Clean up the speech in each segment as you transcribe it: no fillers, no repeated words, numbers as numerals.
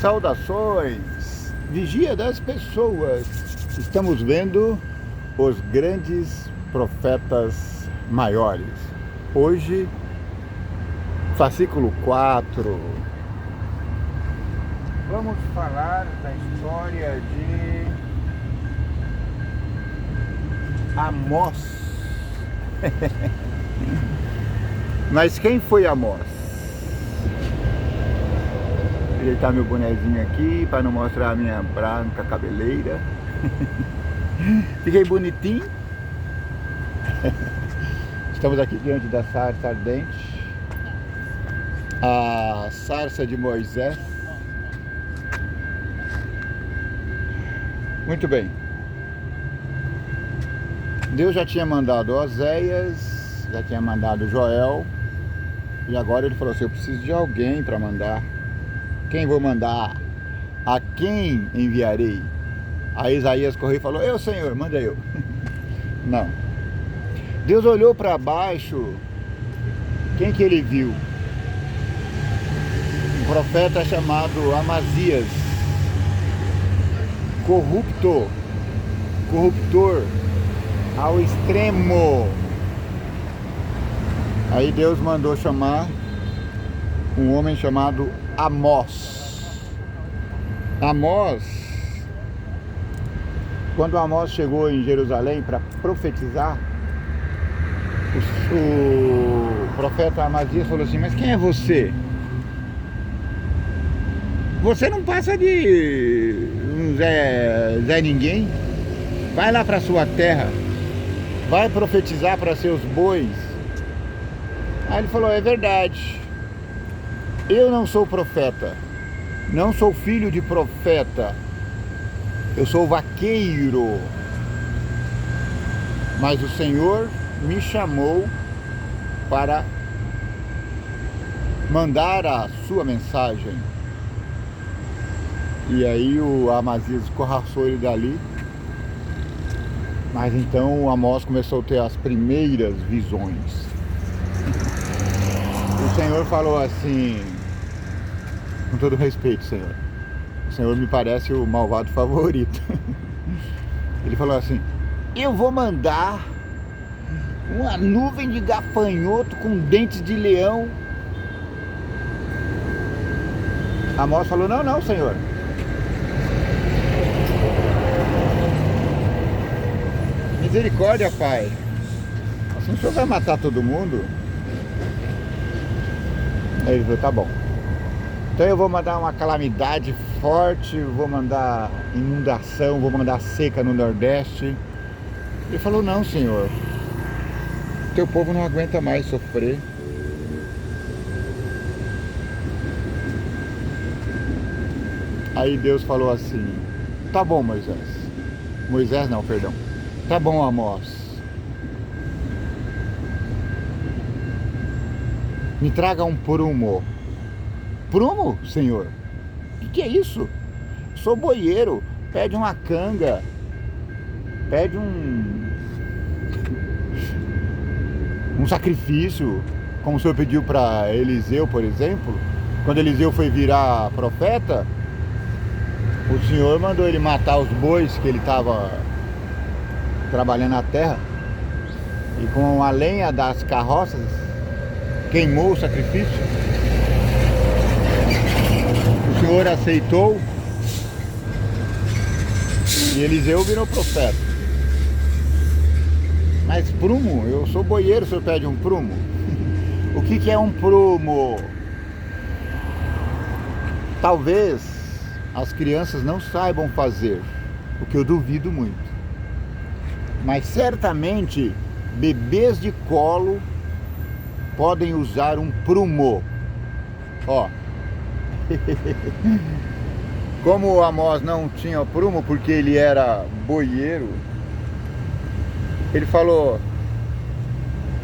Saudações, vigia das pessoas. Estamos vendo os grandes profetas maiores. Hoje, fascículo 4. Vamos falar da história de Amós. Mas quem foi Amós? Vou ajeitar meu bonezinho aqui para não mostrar a minha branca cabeleira. Fiquei bonitinho. Estamos aqui diante da sarça ardente, a sarça de Moisés. Muito bem. Deus já tinha mandado Oséias, já tinha mandado Joel, e agora ele falou assim: eu preciso de alguém para mandar. Quem vou mandar? A quem enviarei? Aí Isaías correu e falou: eu, Senhor, manda eu. Não. Deus olhou para baixo. Quem que ele viu? Um profeta chamado Amazias, corruptor ao extremo. Aí Deus mandou chamar um homem chamado Amós. Amós, quando Amós chegou em Jerusalém para profetizar, o profeta Amazias falou assim: mas quem é você? Você não passa de um Zé Ninguém. Vai lá para sua terra, vai profetizar para seus bois. Aí ele falou: é verdade, eu não sou profeta, não sou filho de profeta, eu sou vaqueiro, mas o Senhor me chamou para mandar a sua mensagem. E aí o Amazias escorraçou ele dali. Mas então o Amós começou a ter as primeiras visões. O Senhor falou assim, com todo respeito, Senhor, o Senhor me parece o malvado favorito. Ele falou assim: eu vou mandar uma nuvem de gafanhoto com dentes de leão. Amós falou: não, Senhor. Misericórdia, Pai. Assim o Senhor vai matar todo mundo? Aí ele falou: tá bom. Então eu vou mandar uma calamidade forte, vou mandar inundação, vou mandar seca no Nordeste. Ele falou: não, Senhor. Teu povo não aguenta mais sofrer. Aí Deus falou assim: tá bom, Moisés. Moisés não, perdão. Tá bom, Amós. Me traga um prumo. Prumo, Senhor? O que é isso? Sou boieiro. Pede uma canga. Pede um sacrifício, como o Senhor pediu para Eliseu, por exemplo. Quando Eliseu foi virar profeta, o Senhor mandou ele matar os bois que ele estava trabalhando na terra, e com a lenha das carroças queimou o sacrifício. O Senhor aceitou e Eliseu virou profeta. Mas prumo? Eu sou boieiro, o Senhor pede um prumo? O que é um prumo? Talvez as crianças não saibam fazer, o que eu duvido muito. Mas certamente bebês de colo podem usar um prumo. Ó. Como o Amós não tinha prumo porque ele era boieiro, ele falou,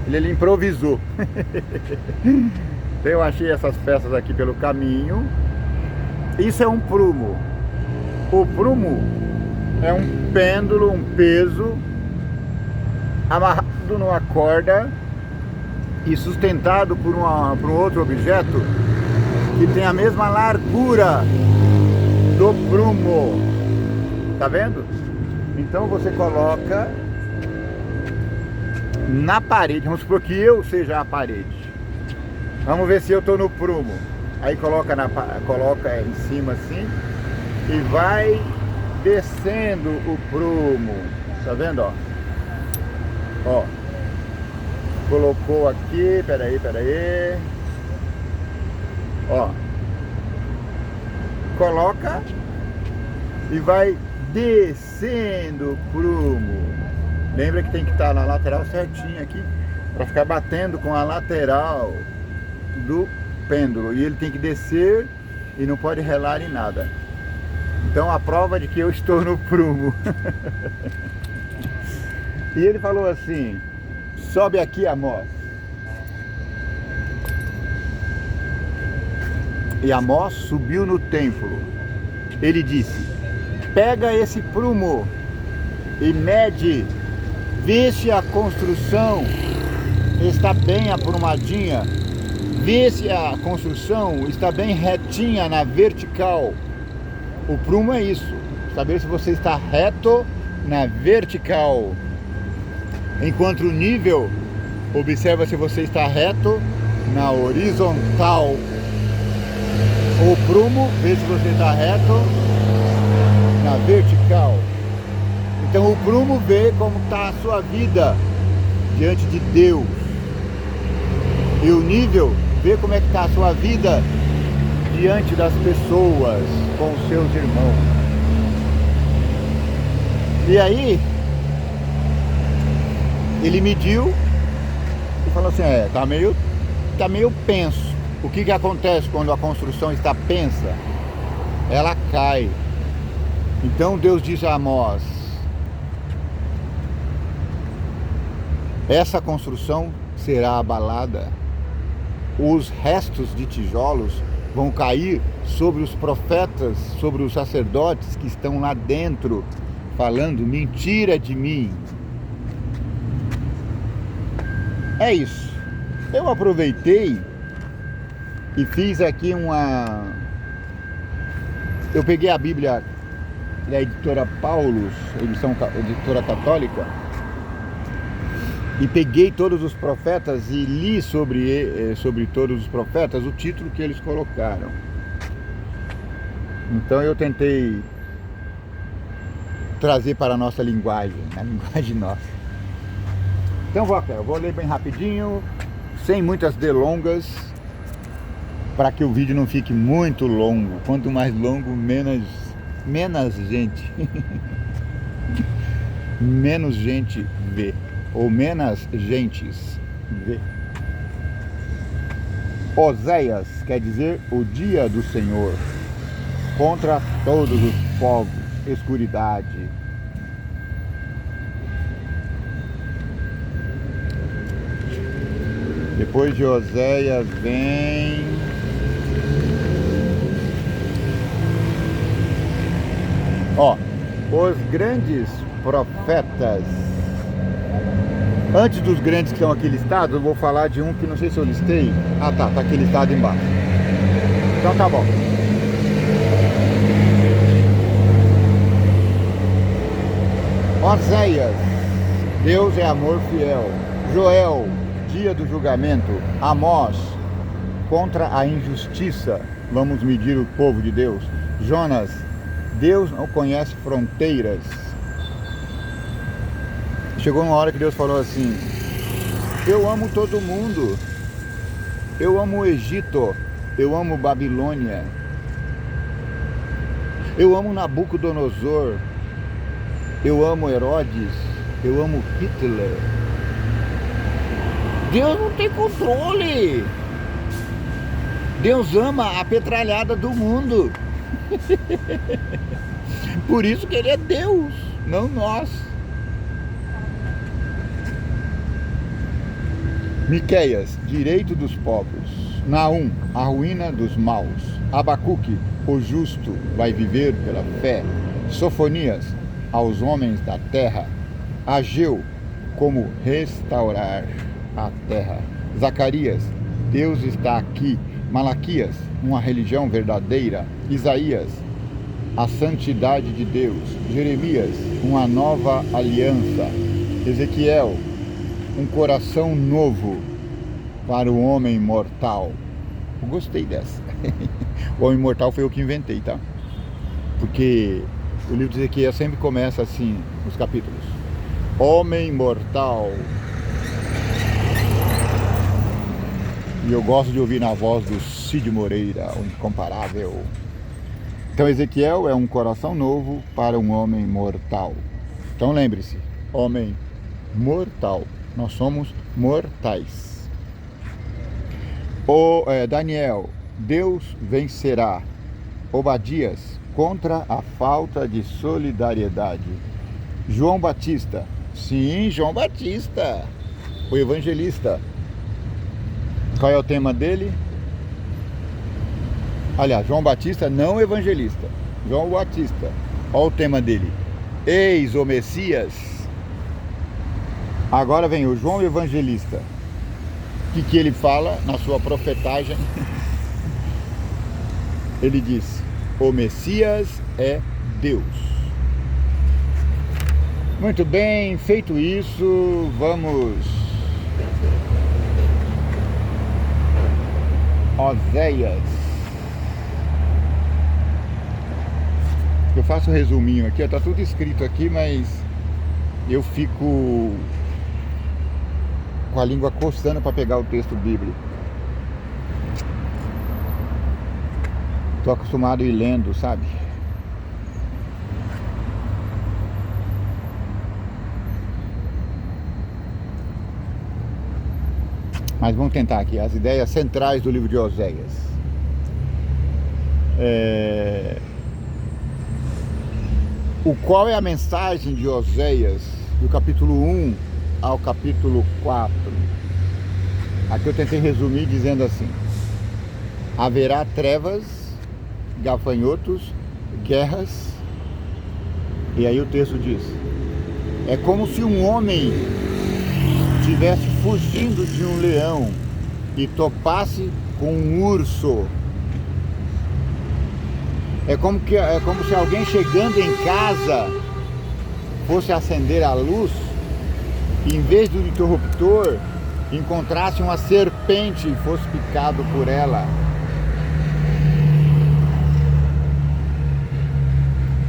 ele improvisou. Então eu achei essas peças aqui pelo caminho. Isso é um prumo. O prumo é um pêndulo, um peso amarrado numa corda e sustentado por um outro objeto que tem a mesma largura do prumo. Tá vendo? Então você coloca na parede. Vamos supor que eu seja a parede. Vamos ver se eu estou no prumo. Aí coloca em cima assim e vai descendo o prumo. Tá vendo, ó? Ó. Colocou aqui, peraí. Ó. Coloca e vai descendo o prumo. Lembra que tem que estar na lateral certinho aqui, para ficar batendo com a lateral do pêndulo. E ele tem que descer e não pode relar em nada. Então a prova de que eu estou no prumo. E ele falou assim: sobe aqui, Amós. E Amós subiu no templo. Ele disse: pega esse prumo e mede, vê se a construção está bem aprumadinha, vê se a construção está bem retinha na vertical. O prumo é isso, saber se você está reto na vertical. Enquanto o nível, observa se você está reto na horizontal. O prumo, vê se você está reto na vertical. Então o prumo vê como está a sua vida diante de Deus. E o nível vê como é que está a sua vida diante das pessoas, com os seus irmãos. E aí ele mediu e falou assim: tá meio penso. O que acontece quando a construção está pensa? Ela cai. Então Deus diz a Amós: essa construção será abalada. Os restos de tijolos vão cair sobre os profetas, sobre os sacerdotes que estão lá dentro, falando mentira de mim. É isso. Eu aproveitei e fiz aqui eu peguei a Bíblia da editora Paulus, editora católica, e peguei todos os profetas e li sobre todos os profetas o título que eles colocaram. Então eu tentei trazer para a nossa linguagem, a linguagem nossa. Então eu vou ler bem rapidinho, sem muitas delongas, para que o vídeo não fique muito longo. Quanto mais longo, menos gente menos gente vê, ou menos gentes vê. Oséias quer dizer o dia do Senhor, contra todos os povos, escuridade. Depois de Oséias vem os grandes profetas. Antes dos grandes que estão aqui listados, eu vou falar de um que não sei se eu listei. Ah, tá aqui listado embaixo. Então tá bom. Oséias, Deus é amor fiel. Joel, dia do julgamento. Amós, contra a injustiça, vamos medir o povo de Deus. Jonas, Deus não conhece fronteiras. Chegou uma hora que Deus falou assim: eu amo todo mundo, eu amo o Egito, eu amo Babilônia, eu amo Nabucodonosor, eu amo Herodes, eu amo Hitler. Deus não tem controle. Deus ama a petralhada do mundo. Por isso que ele é Deus, não nós. Miqueias, direito dos povos. Naum, a ruína dos maus. Abacuque, o justo vai viver pela fé. Sofonias, aos homens da terra. Ageu, como restaurar a terra. Zacarias, Deus está aqui. Malaquias, uma religião verdadeira. Isaías, a santidade de Deus. Jeremias, uma nova aliança. Ezequiel, um coração novo para o homem mortal. Eu gostei dessa. O homem mortal foi eu que inventei, tá? Porque o livro de Ezequiel sempre começa assim, os capítulos. Homem mortal. E eu gosto de ouvir na voz do Cid Moreira, o incomparável. Então Ezequiel é um coração novo para um homem mortal. Então lembre-se, homem mortal. Nós somos mortais. Daniel, Deus vencerá. Obadias, contra a falta de solidariedade. João Batista, sim, João Batista, o evangelista. Qual é o tema dele? Aliás, João Batista, não evangelista. João Batista, olha o tema dele. Eis o Messias. Agora vem o João Evangelista. O que ele fala na sua profetagem? Ele diz: o Messias é Deus. Muito bem, feito isso, vamos. Oséias. Eu faço um resuminho aqui, tá tudo escrito aqui, mas eu fico com a língua coçando para pegar o texto bíblico. Estou acostumado a ir lendo, sabe? Mas vamos tentar aqui as ideias centrais do livro de Oséias. Qual é a mensagem de Oséias, do capítulo 1 ao capítulo 4? Aqui eu tentei resumir dizendo assim: haverá trevas, gafanhotos, guerras. E aí o texto diz: é como se um homem estivesse fugindo de um leão e topasse com um urso. É como se alguém chegando em casa fosse acender a luz e, em vez do interruptor, encontrasse uma serpente e fosse picado por ela.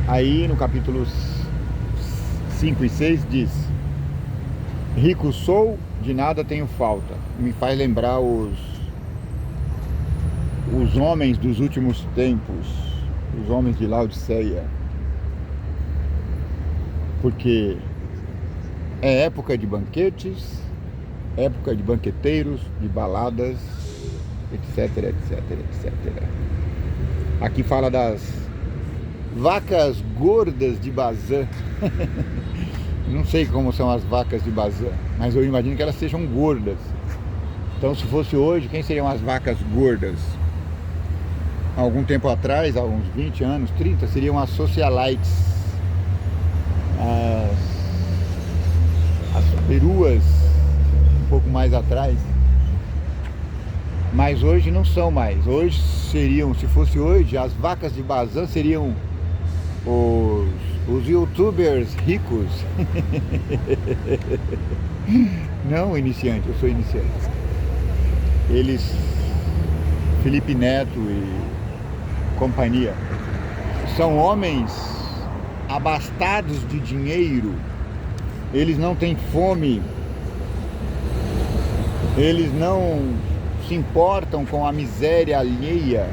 Aí no capítulo 5 e 6 diz: rico sou, de nada tenho falta. Me faz lembrar os homens dos últimos tempos, os homens de Laodiceia. Porque é época de banquetes, época de banqueteiros, de baladas, etc, etc, etc. Aqui fala das vacas gordas de Bazã. Não sei como são as vacas de Bazã, mas eu imagino que elas sejam gordas. Então, se fosse hoje, quem seriam as vacas gordas? Há algum tempo atrás, há uns 20 anos, 30, seriam as socialites, as peruas, um pouco mais atrás. Mas hoje não são mais. Hoje seriam, se fosse hoje, as vacas de Bazã seriam os youtubers ricos. Não iniciante, eu sou iniciante. Eles, Felipe Neto e companhia, são homens abastados de dinheiro. Eles não têm fome, eles não se importam com a miséria alheia,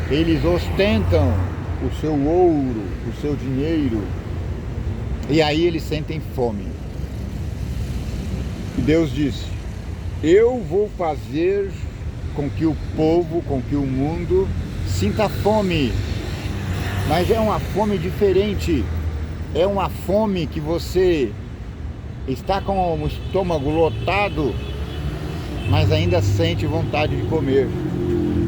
eles ostentam o seu ouro, o seu dinheiro, e aí eles sentem fome. E Deus disse: eu vou fazer com que o povo, com que o mundo sinta fome, mas é uma fome diferente. É uma fome que você está com o estômago lotado, mas ainda sente vontade de comer.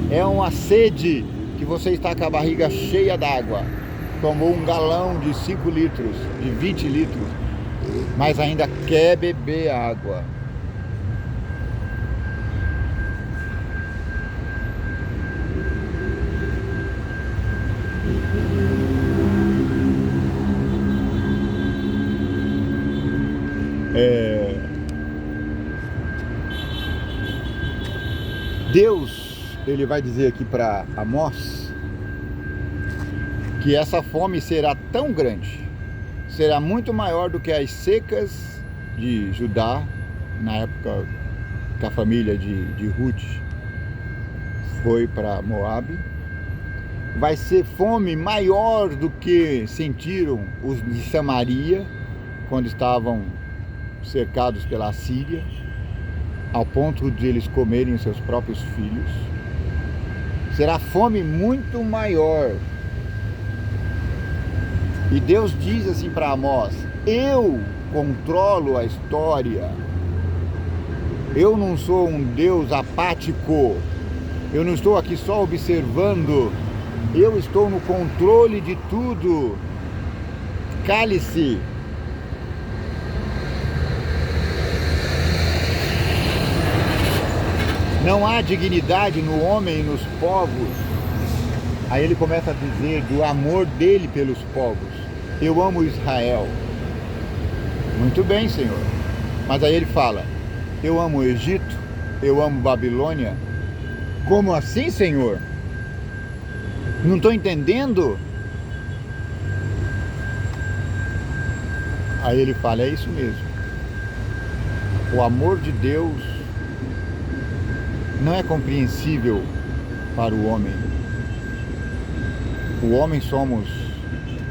É uma sede que você está com a barriga cheia d'água, tomou um galão de 5 litros, de 20 litros, mas ainda quer beber água. Deus, ele vai dizer aqui para Amós que essa fome será tão grande, será muito maior do que as secas de Judá, na época que a família de Ruth foi para Moabe. Vai ser fome maior do que sentiram os de Samaria, quando estavam cercados pela Síria, ao ponto de eles comerem os seus próprios filhos. Será fome muito maior. E Deus diz assim para Amós: eu controlo a história. Eu não sou um Deus apático. Eu não estou aqui só observando. Eu estou no controle de tudo. Cale-se. Não há dignidade no homem e nos povos. Aí ele começa a dizer do amor dele pelos povos. Eu amo Israel. Muito bem, Senhor. Mas aí ele fala: eu amo o Egito, eu amo Babilônia. Como assim, Senhor? Não estou entendendo. Aí ele fala: é isso mesmo. O amor de Deus não é compreensível para o homem. O homem somos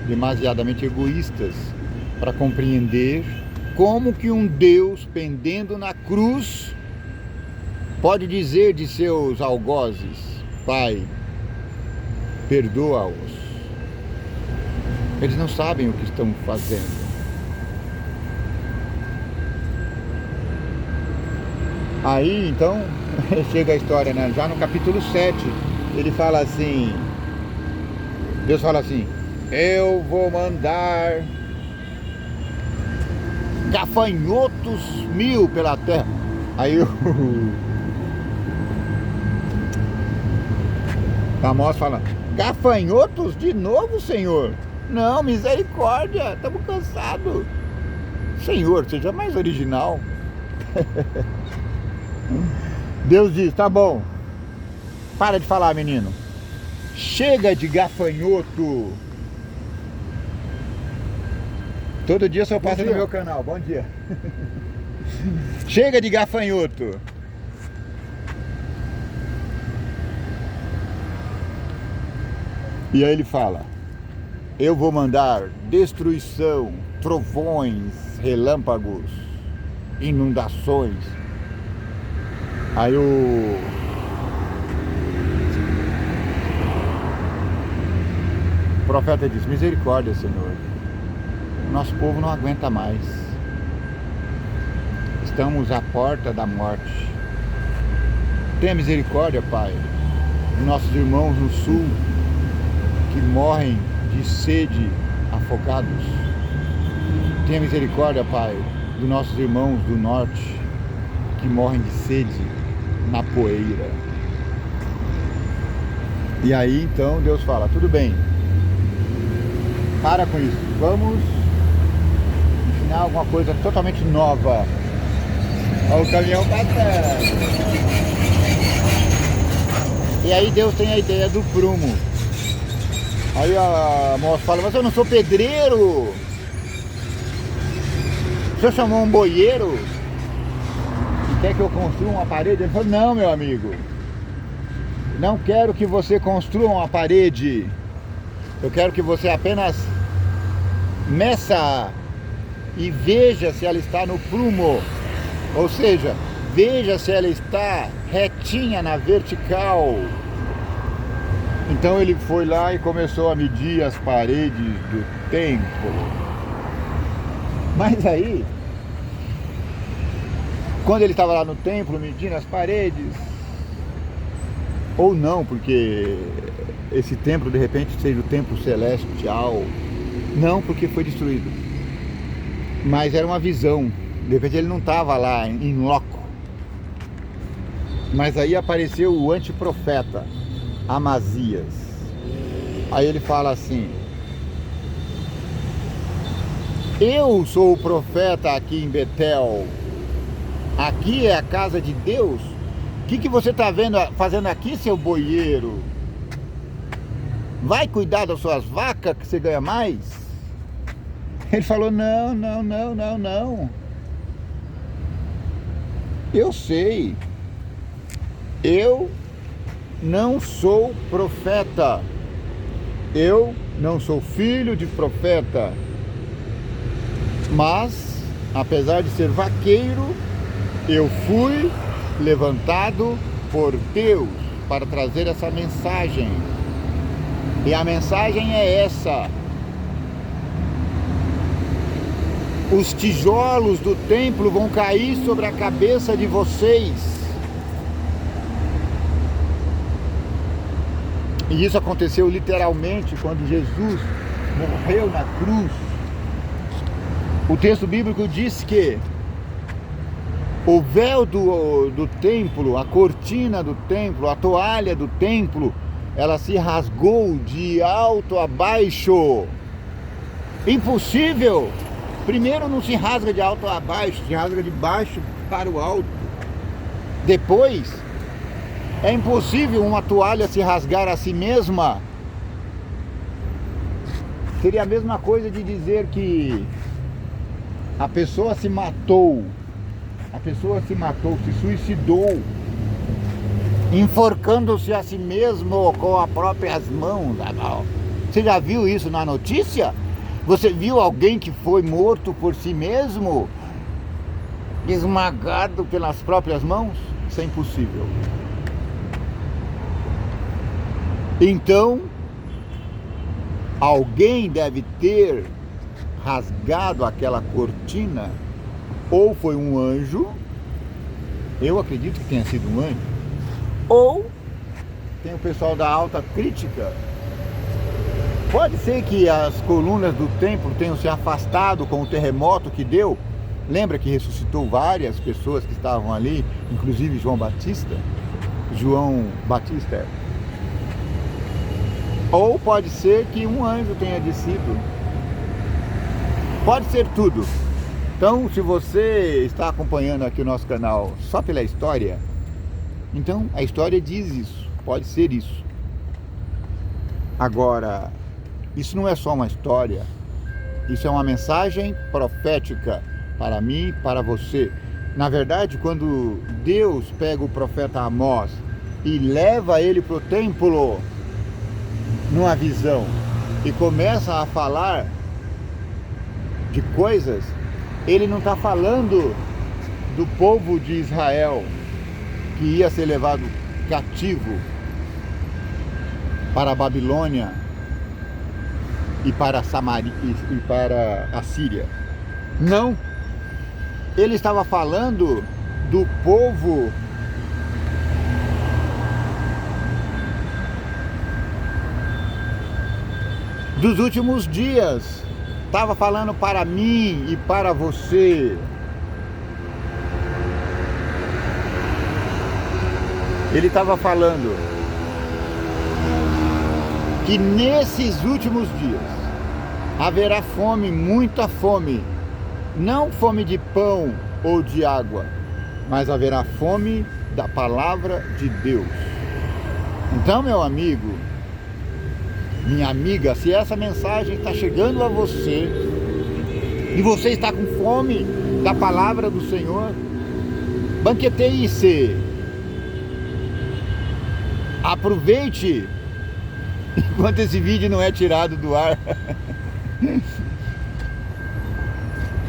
demasiadamente egoístas para compreender como que um Deus pendendo na cruz pode dizer de seus algozes: Pai, perdoa-os. Eles não sabem o que estão fazendo. Aí então chega a história, né? Já no capítulo 7, ele fala assim, Deus fala assim: eu vou mandar gafanhotos 1000 pela terra. Aí o Amós fala: gafanhotos de novo, Senhor? Não, misericórdia, estamos cansados. Senhor, seja mais original. Deus diz: tá bom, para de falar, menino. Chega de gafanhoto. Todo dia só passa no meu canal. Bom dia. Chega de gafanhoto. E aí ele fala: eu vou mandar destruição, trovões, relâmpagos, inundações. Aí o profeta diz: misericórdia, Senhor. Nosso povo não aguenta mais. Estamos à porta da morte. Tenha misericórdia, Pai, dos nossos irmãos no sul que morrem de sede, afogados. Tenha misericórdia, Pai, dos nossos irmãos do norte que morrem de sede na poeira. E aí então Deus fala: tudo bem, para com isso, vamos ensinar alguma coisa totalmente nova. Olha o caminhão passando. E aí Deus tem a ideia do prumo. Aí a moça fala: mas eu não sou pedreiro. O senhor chamou um boieiro? Quer que eu construa uma parede? Ele falou: não, meu amigo, não quero que você construa uma parede. Eu quero que você apenas meça e veja se ela está no prumo. Ou seja, veja se ela está retinha na vertical. Então ele foi lá e começou a medir as paredes do templo. Mas aí, quando ele estava lá no templo medindo as paredes, ou não, porque esse templo de repente seja o templo celestial, não, porque foi destruído, mas era uma visão, de repente ele não estava lá em loco. Mas aí apareceu o antiprofeta Amazias. Aí ele fala assim: eu sou o profeta aqui em Betel. Aqui é a casa de Deus. O que você está fazendo aqui, seu boieiro? Vai cuidar das suas vacas que você ganha mais? Ele falou, não, não, não, não, não. Eu sei. Eu não sou profeta. Eu não sou filho de profeta. Mas, apesar de ser vaqueiro, eu fui levantado por Deus para trazer essa mensagem. E a mensagem é essa: os tijolos do templo vão cair sobre a cabeça de vocês. E isso aconteceu literalmente quando Jesus morreu na cruz. O texto bíblico diz que o véu do templo, a cortina do templo, a toalha do templo, ela se rasgou de alto a baixo. Impossível! Primeiro não se rasga de alto a baixo, se rasga de baixo para o alto. Depois, é impossível uma toalha se rasgar a si mesma. Seria a mesma coisa de dizer que a pessoa se matou, se suicidou, enforcando-se a si mesmo com as próprias mãos. Você já viu isso na notícia? Você viu alguém que foi morto por si mesmo, esmagado pelas próprias mãos? Isso é impossível. Então, alguém deve ter rasgado aquela cortina, ou foi um anjo, eu acredito que tenha sido um anjo, ou tem o pessoal da alta crítica. Pode ser que as colunas do templo tenham se afastado com o terremoto que deu. Lembra que ressuscitou várias pessoas que estavam ali, inclusive João Batista? Ou pode ser que um anjo tenha descido. Pode ser tudo. Então, se você está acompanhando aqui o nosso canal só pela história, então a história diz isso, pode ser isso. Agora, isso não é só uma história, isso é uma mensagem profética para mim e para você. Na verdade, quando Deus pega o profeta Amós e leva ele para o templo, numa visão, e começa a falar de coisas, ele não está falando do povo de Israel que ia ser levado cativo para a Babilônia e para Samaria e para a Síria. Não, ele estava falando do povo dos últimos dias. Estava falando para mim e para você. Ele estava falando que nesses últimos dias haverá fome, muita fome. Não fome de pão ou de água, mas haverá fome da palavra de Deus. Então, meu amigo, minha amiga, se essa mensagem está chegando a você e você está com fome da palavra do Senhor, banqueteie-se, aproveite enquanto esse vídeo não é tirado do ar,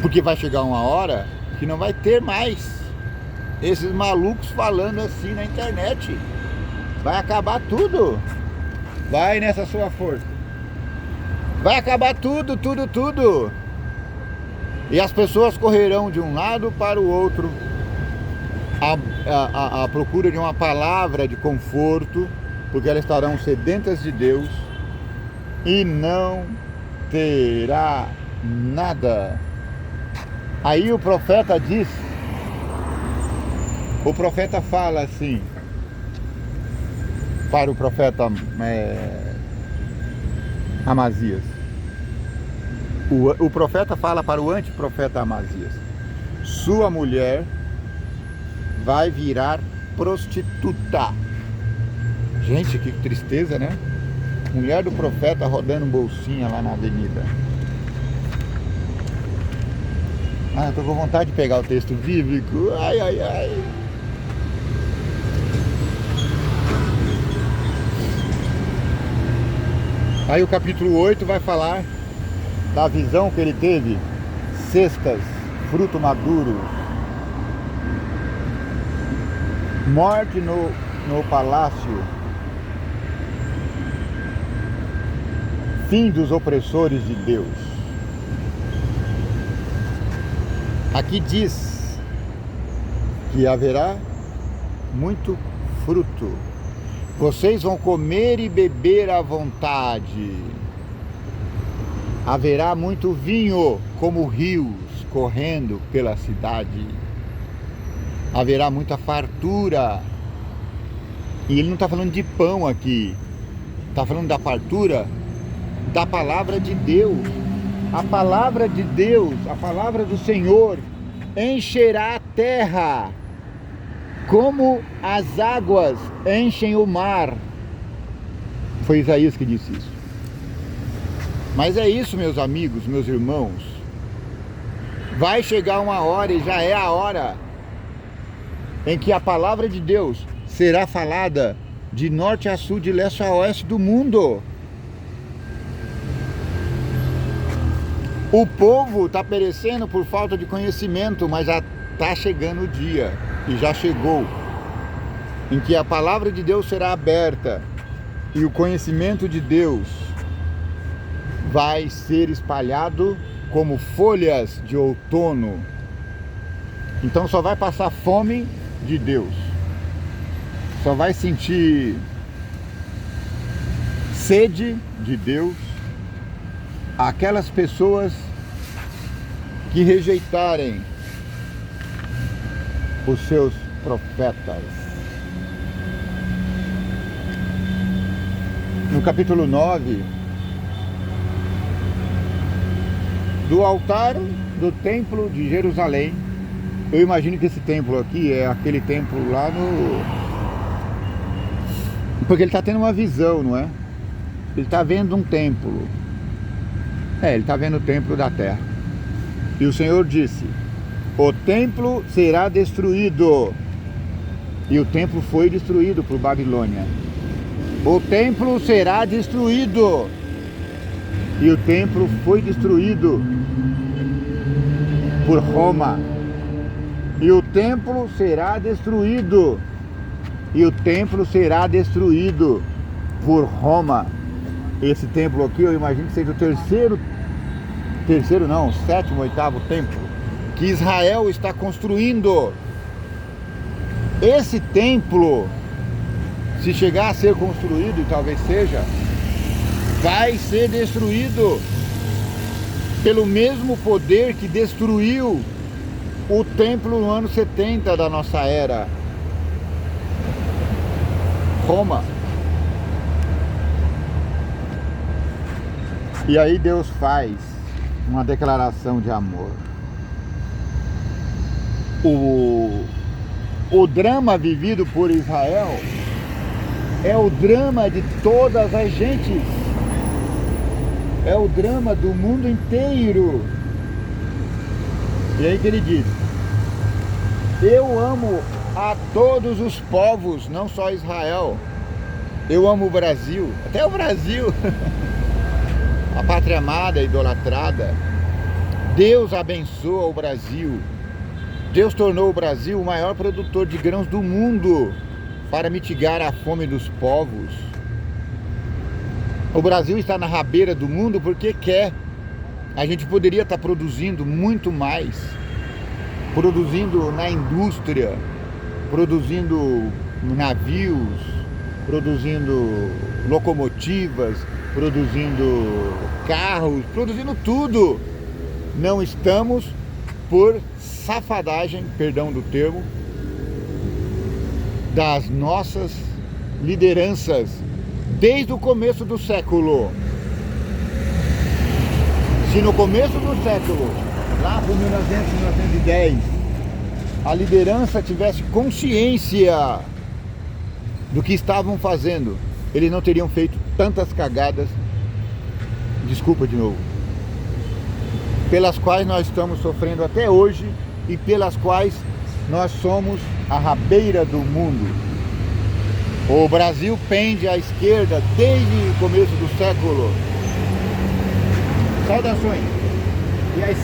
porque vai chegar uma hora que não vai ter mais esses malucos falando assim na internet. Vai acabar tudo. Vai nessa sua força. Vai acabar tudo, tudo, tudo. E as pessoas correrão de um lado para o outro à procura de uma palavra de conforto, porque elas estarão sedentas de Deus e não terá nada. Aí o profeta diz, o profeta fala assim, para o profeta Amazias. O profeta fala para o antiprofeta Amazias: sua mulher vai virar prostituta. Gente, que tristeza, né? Mulher do profeta rodando bolsinha lá na avenida. Ah, eu tô com vontade de pegar o texto bíblico. Ai, ai, ai. Aí o capítulo 8 vai falar da visão que ele teve. Cestas, fruto maduro. Morte no palácio. Fim dos opressores de Deus. Aqui diz que haverá muito fruto. Vocês vão comer e beber à vontade. Haverá muito vinho, como rios correndo pela cidade. Haverá muita fartura. E ele não está falando de pão aqui. Está falando da fartura da palavra de Deus. A palavra de Deus, a palavra do Senhor, encherá a terra, como as águas enchem o mar. Foi Isaías que disse isso. Mas é isso, meus amigos, meus irmãos. Vai chegar uma hora, e já é a hora, em que a palavra de Deus será falada de norte a sul, de leste a oeste do mundo. O povo está perecendo por falta de conhecimento, mas já está chegando o dia, e já chegou, em que a palavra de Deus será aberta e o conhecimento de Deus vai ser espalhado como folhas de outono. Então só vai passar fome de Deus, só vai sentir sede de Deus aquelas pessoas que rejeitarem os seus profetas. No capítulo 9, do altar do templo de Jerusalém, eu imagino que esse templo aqui é aquele templo lá no... Porque ele está tendo uma visão, não é? Ele está vendo um templo. Ele está vendo o templo da terra. E o Senhor disse: o templo será destruído. E o templo foi destruído por Babilônia. O templo será destruído. E o templo foi destruído por Roma. E o templo será destruído. E o templo será destruído por Roma. Esse templo aqui, eu imagino que seja o sétimo, oitavo templo que Israel está construindo. Esse templo, se chegar a ser construído, e talvez seja, vai ser destruído pelo mesmo poder que destruiu o templo no ano 70 da nossa era, Roma. E aí Deus faz uma declaração de amor. O drama vivido por Israel é o drama de todas as gentes. É o drama do mundo inteiro. E aí que ele diz: eu amo a todos os povos, não só Israel. Eu amo o Brasil, até o Brasil. A pátria amada, idolatrada. Deus abençoa o Brasil. Deus tornou o Brasil o maior produtor de grãos do mundo para mitigar a fome dos povos. O Brasil está na rabeira do mundo porque quer. A gente poderia estar produzindo muito mais. Produzindo na indústria, produzindo navios, produzindo locomotivas, produzindo carros, produzindo tudo. Não estamos, por safadagem, perdão do termo, das nossas lideranças desde o começo do século. Se no começo do século, lá por 1900, 1910, a liderança tivesse consciência do que estavam fazendo, eles não teriam feito tantas cagadas, desculpa de novo, pelas quais nós estamos sofrendo até hoje e pelas quais nós somos a rabeira do mundo. O Brasil pende à esquerda desde o começo do século. Saudações! E a esquerda